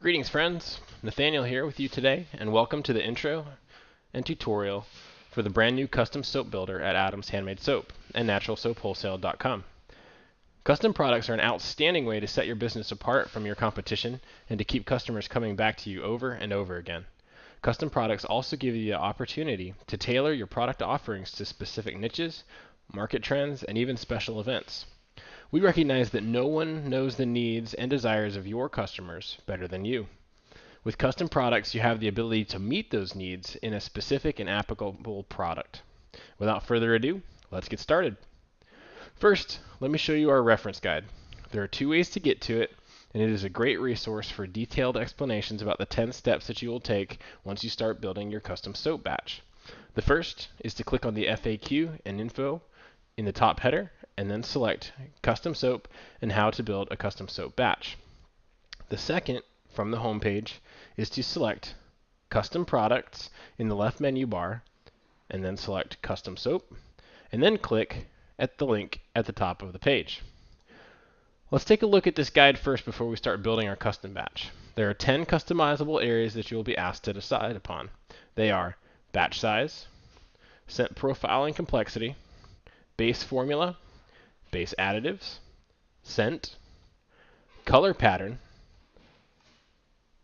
Greetings friends, Nathaniel here with you today, and welcome to the intro and tutorial for the brand new custom soap builder at Adam's Handmade Soap and naturalsoapwholesale.com. Custom products are an outstanding way to set your business apart from your competition and to keep customers coming back to you over and over again. Custom products also give you the opportunity to tailor your product offerings to specific niches, market trends, and even special events. We recognize that no one knows the needs and desires of your customers better than you. With custom products, you have the ability to meet those needs in a specific and applicable product. Without further ado, let's get started. First, let me show you our reference guide. There are two ways to get to it, and it is a great resource for detailed explanations about the 10 steps that you will take once you start building your custom soap batch. The first is to click on the FAQ and info in the top header, and then select Custom Soap and How to Build a Custom Soap Batch. The second, from the home page, is to select Custom Products in the left menu bar, and then select Custom Soap, and then click at the link at the top of the page. Let's take a look at this guide first before we start building our custom batch. There are 10 customizable areas that you will be asked to decide upon. They are batch size, scent profile and complexity, base formula, base additives, scent, color pattern,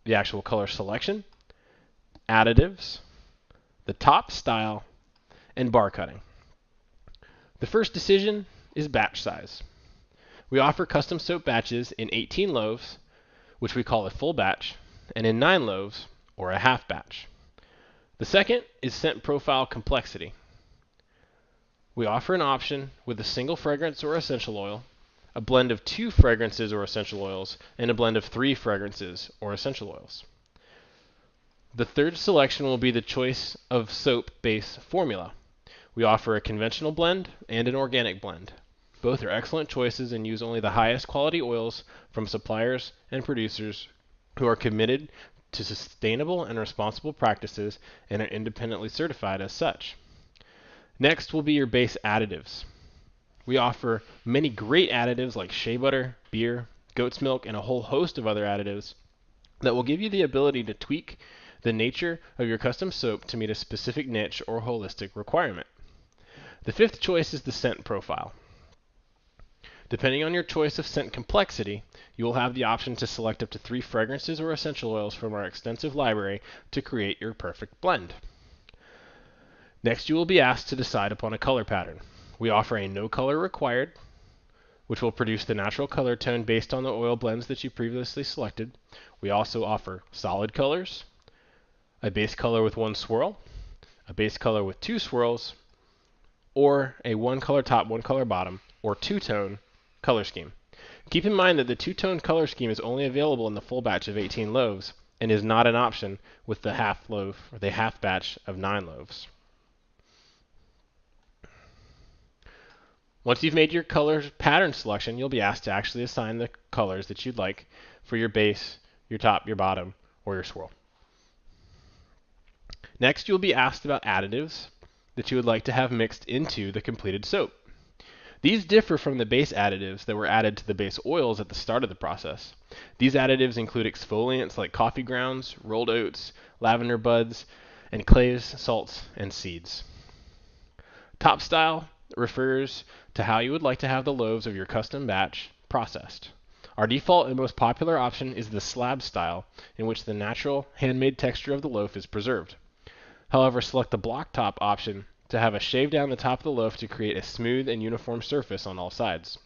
the actual color selection, additives, the top style, and bar cutting. The first decision is batch size. We offer custom soap batches in 18 loaves, which we call a full batch, and in 9 loaves, or a half batch. The second is scent profile complexity. We offer an option with a single fragrance or essential oil, a blend of 2 fragrances or essential oils, and a blend of 3 fragrances or essential oils. The third selection will be the choice of soap base formula. We offer a conventional blend and an organic blend. Both are excellent choices and use only the highest quality oils from suppliers and producers who are committed to sustainable and responsible practices and are independently certified as such. Next will be your base additives. We offer many great additives like shea butter, beer, goat's milk, and a whole host of other additives that will give you the ability to tweak the nature of your custom soap to meet a specific niche or holistic requirement. The fifth choice is the scent profile. Depending on your choice of scent complexity, you will have the option to select up to 3 fragrances or essential oils from our extensive library to create your perfect blend. Next, you will be asked to decide upon a color pattern. We offer a no color required, which will produce the natural color tone based on the oil blends that you previously selected. We also offer solid colors, a base color with 1 swirl, a base color with 2 swirls, or a 1 color top, 1 color bottom, or 2-tone color scheme. Keep in mind that the 2-tone color scheme is only available in the full batch of 18 loaves and is not an option with the half loaf or the half batch of 9 loaves. Once you've made your color pattern selection, you'll be asked to actually assign the colors that you'd like for your base, your top, your bottom, or your swirl. Next, you'll be asked about additives that you would like to have mixed into the completed soap. These differ from the base additives that were added to the base oils at the start of the process. These additives include exfoliants like coffee grounds, rolled oats, lavender buds, and clays, salts, and seeds. Top style refers to how you would like to have the loaves of your custom batch processed. Our default and most popular option is the slab style, in which the natural handmade texture of the loaf is preserved. However, select the block top option to have a shave down the top of the loaf to create a smooth and uniform surface on all sides.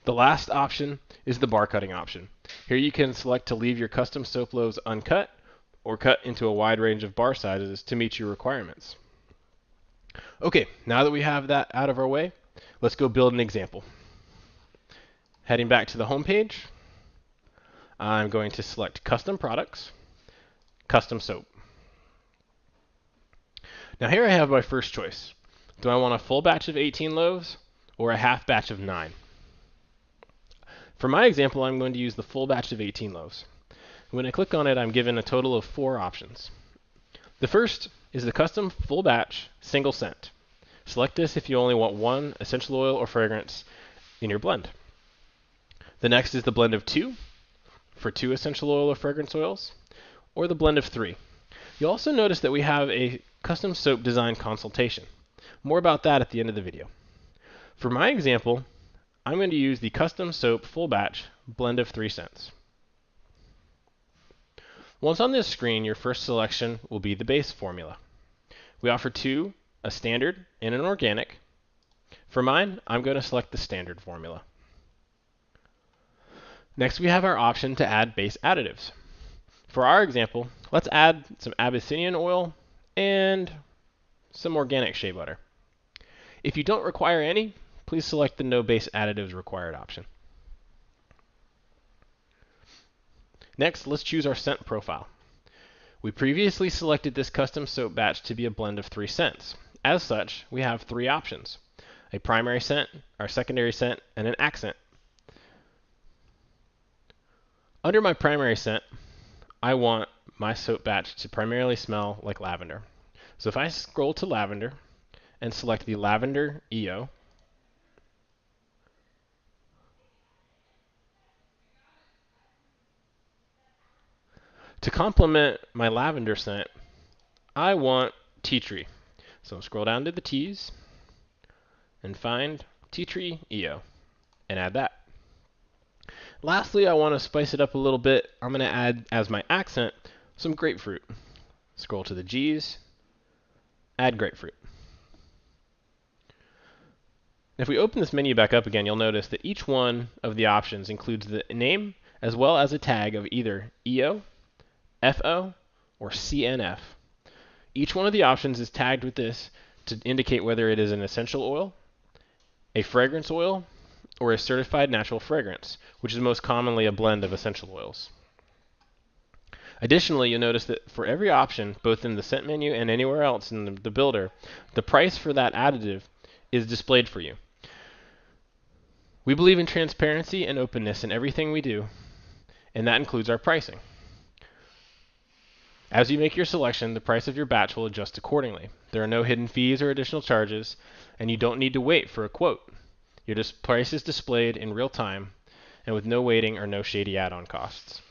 The last option is the bar cutting option. Here you can select to leave your custom soap loaves uncut or cut into a wide range of bar sizes to meet your requirements. Okay, now that we have that out of our way, let's go build an example. Heading back to the home page, I'm going to select Custom Products, Custom Soap. Now here I have my first choice. Do I want a full batch of 18 loaves or a half batch of 9? For my example, I'm going to use the full batch of 18 loaves. When I click on it, I'm given a total of 4 options. The first is the custom full batch single scent. Select this if you only want 1 essential oil or fragrance in your blend. The next is the blend of 2 for 2 essential oil or fragrance oils, or the blend of 3. You'll also notice that we have a custom soap design consultation. More about that at the end of the video. For my example, I'm going to use the custom soap full batch blend of 3 scents. Once on this screen, your first selection will be the base formula. We offer 2, a standard and an organic. For mine, I'm going to select the standard formula. Next, we have our option to add base additives. For our example, let's add some Abyssinian oil and some organic shea butter. If you don't require any, please select the no base additives required option. Next, let's choose our scent profile. We previously selected this custom soap batch to be a blend of 3 scents. As such, we have 3 options: a primary scent, our secondary scent, and an accent. Under my primary scent, I want my soap batch to primarily smell like lavender. So if I scroll to lavender and select the lavender EO, to complement my lavender scent, I want tea tree. So scroll down to the teas and find tea tree EO and add that. Lastly, I want to spice it up a little bit. I'm going to add as my accent some grapefruit. Scroll to the G's, add grapefruit. If we open this menu back up again, you'll notice that each one of the options includes the name as well as a tag of either EO, FO, or CNF. Each one of the options is tagged with this to indicate whether it is an essential oil, a fragrance oil, or a certified natural fragrance, which is most commonly a blend of essential oils. Additionally, you'll notice that for every option, both in the scent menu and anywhere else in the builder, the price for that additive is displayed for you. We believe in transparency and openness in everything we do, and that includes our pricing. As you make your selection, the price of your batch will adjust accordingly. There are no hidden fees or additional charges, and you don't need to wait for a quote. Your price is displayed in real time and with no waiting or no shady add-on costs.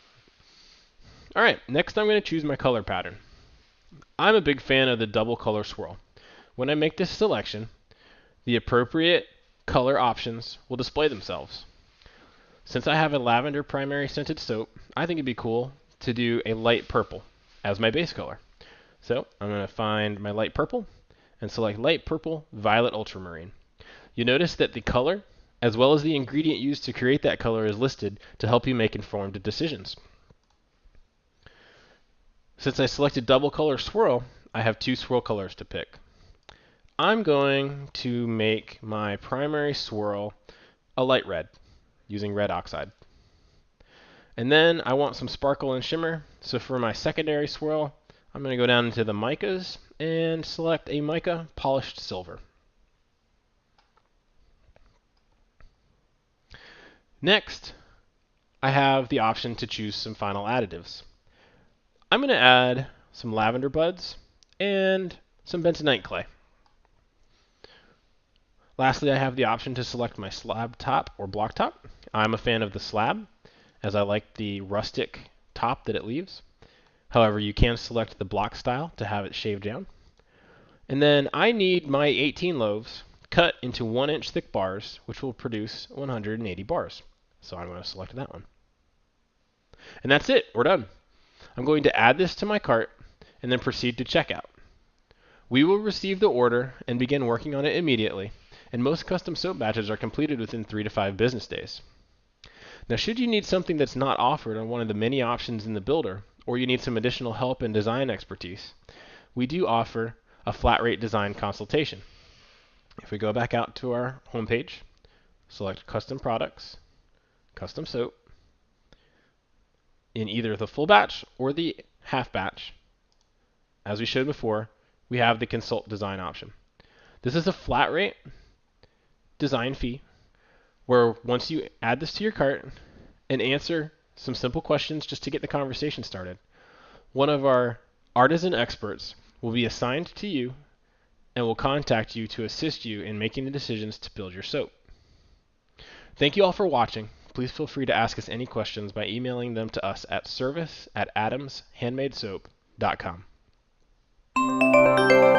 Alright, next I'm going to choose my color pattern. I'm a big fan of the double color swirl. When I make this selection, the appropriate color options will display themselves. Since I have a lavender primary scented soap, I think it'd be cool to do a light purple as my base color. So I'm going to find my light purple and select light purple violet ultramarine. You notice that the color, as well as the ingredient used to create that color, is listed to help you make informed decisions. Since I selected double color swirl, I have 2 swirl colors to pick. I'm going to make my primary swirl a light red using red oxide. And then I want some sparkle and shimmer, so for my secondary swirl, I'm going to go down into the micas and select a mica polished silver. Next, I have the option to choose some final additives. I'm going to add some lavender buds and some bentonite clay. Lastly, I have the option to select my slab top or block top. I'm a fan of the slab, as I like the rustic top that it leaves. However, you can select the block style to have it shaved down. And then I need my 18 loaves cut into 1-inch thick bars, which will produce 180 bars. So I'm going to select that one. And that's it. We're done. I'm going to add this to my cart and then proceed to checkout. We will receive the order and begin working on it immediately, and most custom soap batches are completed within 3 to 5 business days. Now, should you need something that's not offered on one of the many options in the builder, or you need some additional help and design expertise, we do offer a flat rate design consultation. If we go back out to our homepage, select Custom Products, Custom Soap, in either the full batch or the half batch, as we showed before, we have the Consult Design option. This is a flat rate design fee where once you add this to your cart and answer some simple questions just to get the conversation started, one of our artisan experts will be assigned to you and will contact you to assist you in making the decisions to build your soap. Thank you all for watching. please feel free to ask us any questions by emailing them to us at service@adamshandmadesoap.com.